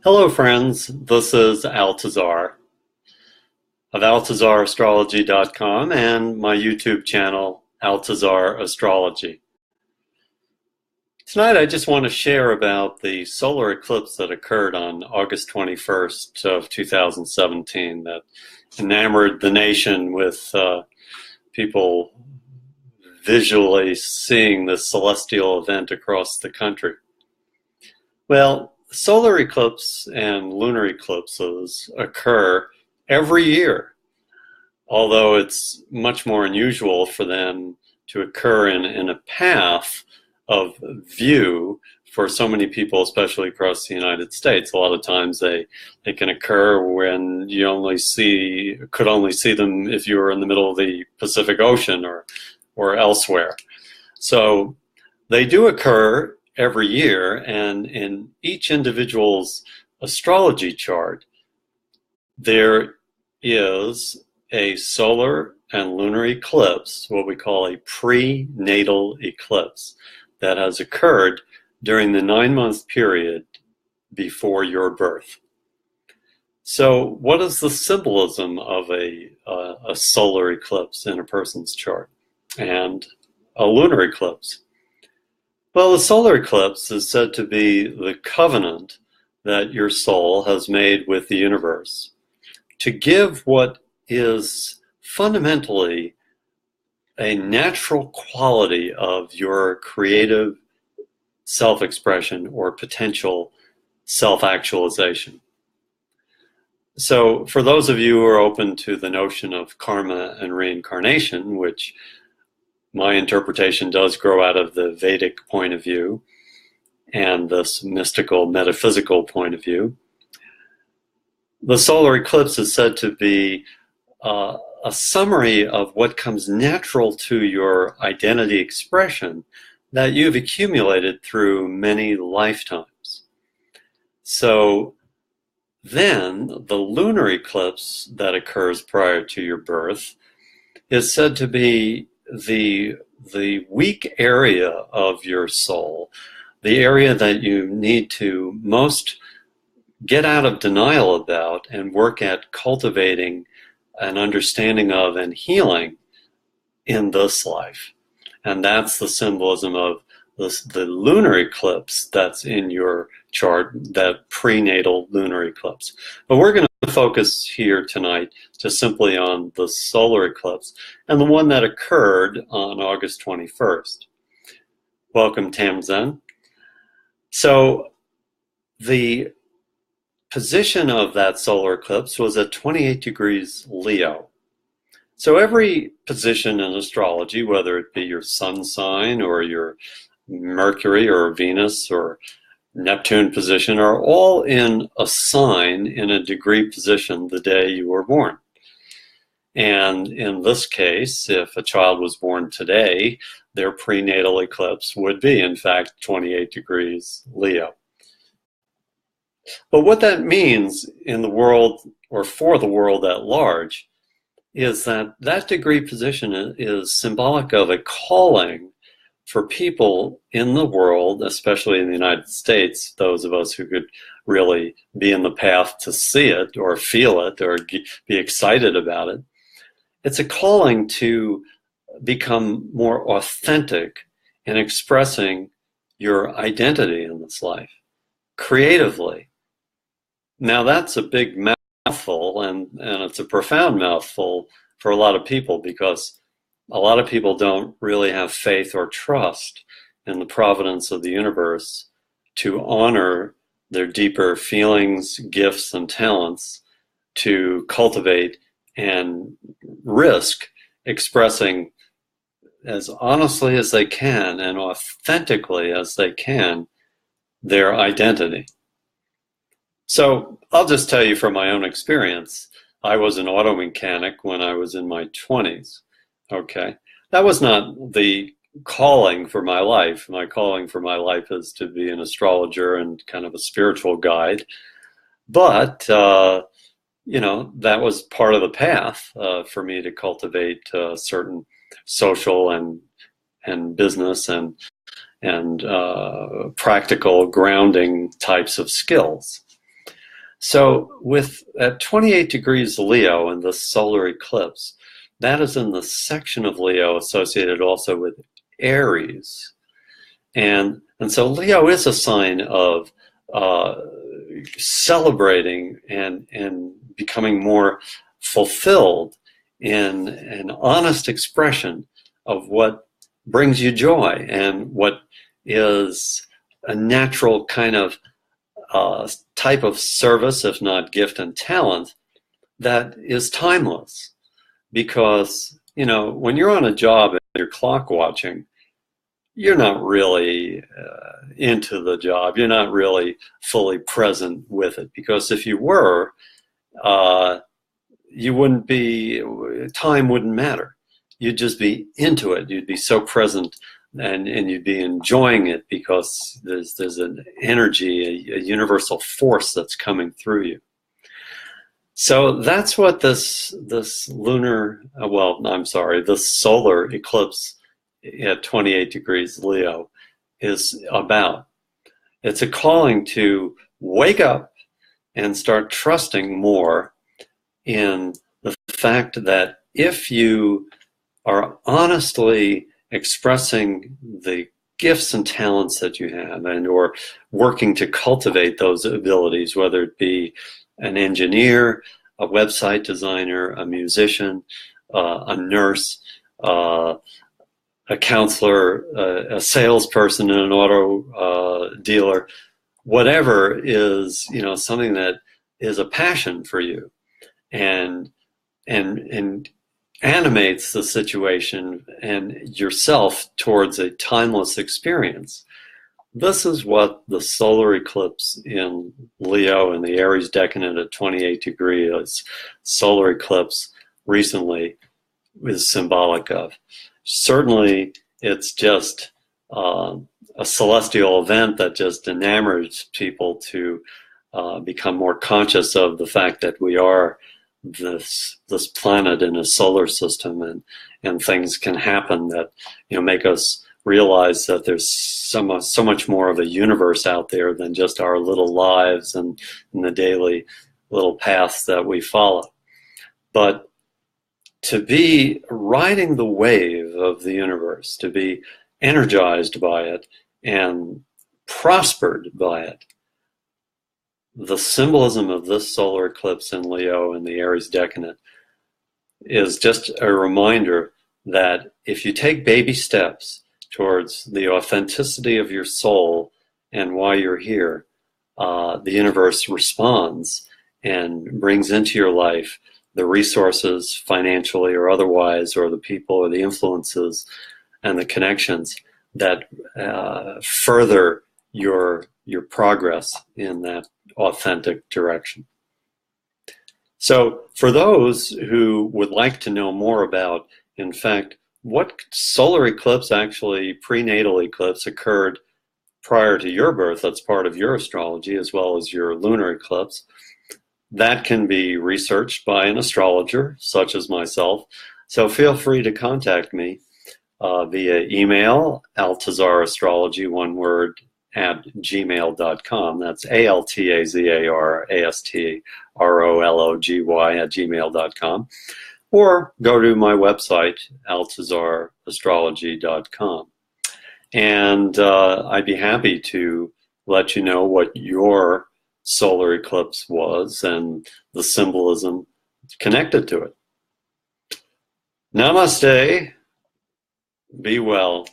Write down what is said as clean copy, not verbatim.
Hello friends, this is Altazar of AltazarAstrology.com and my YouTube channel, Altazar Astrology. Tonight I just want to share about the solar eclipse that occurred on August 21st of 2017 that enamored the nation with people visually seeing this celestial event across the country. Well, solar eclipse and lunar eclipses occur every year, although it's much more unusual for them to occur in a path of view for so many people, especially across the United States. A lot of times they can occur when you could only see them if you were in the middle of the Pacific Ocean or elsewhere. So they do occur every year, and in each individual's astrology chart, there is a solar and lunar eclipse, what we call a prenatal eclipse, that has occurred during the 9-month period before your birth. So what is the symbolism of a solar eclipse in a person's chart and a lunar eclipse? Well, the solar eclipse is said to be the covenant that your soul has made with the universe to give what is fundamentally a natural quality of your creative self-expression or potential self-actualization. So for those of you who are open to the notion of karma and reincarnation, which my interpretation does grow out of the Vedic point of view and this mystical, metaphysical point of view, the solar eclipse is said to be a summary of what comes natural to your identity expression that you've accumulated through many lifetimes. So then the lunar eclipse that occurs prior to your birth is said to be the weak area of your soul, the area that you need to most get out of denial about and work at cultivating an understanding of and healing in this life. And that's the symbolism of the lunar eclipse that's in your chart, that prenatal lunar eclipse. But we're going to focus here tonight just simply on the solar eclipse and the one that occurred on August 21st. Welcome, Tamzen. So the position of that solar eclipse was at 28 degrees Leo. So every position in astrology, whether it be your sun sign or your Mercury or Venus or Neptune position, are all in a sign in a degree position the day you were born. And in this case, if a child was born today, their prenatal eclipse would be, in fact, 28 degrees Leo. But what that means in the world, or for the world at large, is that that degree position is symbolic of a calling for people in the world, especially in the United States, those of us who could really be in the path to see it or feel it or be excited about it. It's a calling to become more authentic in expressing your identity in this life, creatively. Now that's a big mouthful, and it's a profound mouthful for a lot of people, because a lot of people don't really have faith or trust in the providence of the universe to honor their deeper feelings, gifts, and talents, to cultivate and risk expressing as honestly as they can and authentically as they can their identity. So I'll just tell you from my own experience. I was an auto mechanic when I was in my 20s. Okay, that was not the calling for my life. My calling for my life is to be an astrologer and kind of a spiritual guide. But you know, that was part of the path for me to cultivate certain social and business and practical grounding types of skills. So with at 28 degrees Leo in the solar eclipse, that is in the section of Leo associated also with Aries. And so Leo is a sign of celebrating and becoming more fulfilled in an honest expression of what brings you joy and what is a natural kind of type of service, if not gift and talent, that is timeless. Because, you know, when you're on a job and you're clock watching, you're not really into the job. You're not really fully present with it. Because if you were, you wouldn't be, time wouldn't matter. You'd just be into it. You'd be so present and you'd be enjoying it because there's an energy, a universal force that's coming through you. So that's what this lunar, this solar eclipse at 28 degrees Leo is about. It's a calling to wake up and start trusting more in the fact that if you are honestly expressing the gifts and talents that you have and or working to cultivate those abilities, whether it be an engineer, a website designer, a musician, a nurse, a counselor, a salesperson in an auto dealer, whatever is, you know, something that is a passion for you and animates the situation and yourself towards a timeless experience. This is what the solar eclipse in Leo and the Aries decadent at 28 degrees solar eclipse recently is symbolic of. Certainly, it's just a celestial event that just enamors people to become more conscious of the fact that we are this planet in a solar system, and things can happen that, you know, make us realize that there's so much more of a universe out there than just our little lives and the daily little paths that we follow. But to be riding the wave of the universe, to be energized by it and prospered by it, the symbolism of this solar eclipse in Leo and the Aries decadent is just a reminder that if you take baby steps towards the authenticity of your soul and why you're here, the universe responds and brings into your life the resources, financially or otherwise, or the people or the influences and the connections that further your progress in that authentic direction. So for those who would like to know more about, in fact, what solar eclipse, actually prenatal eclipse, occurred prior to your birth, that's part of your astrology, as well as your lunar eclipse, that can be researched by an astrologer such as myself. So feel free to contact me via email, Altazar Astrology, one word, at gmail.com. That's ALTAZARASTROLOGY at gmail.com. Or go to my website, altazarastrology.com. And I'd be happy to let you know what your solar eclipse was and the symbolism connected to it. Namaste. Be well.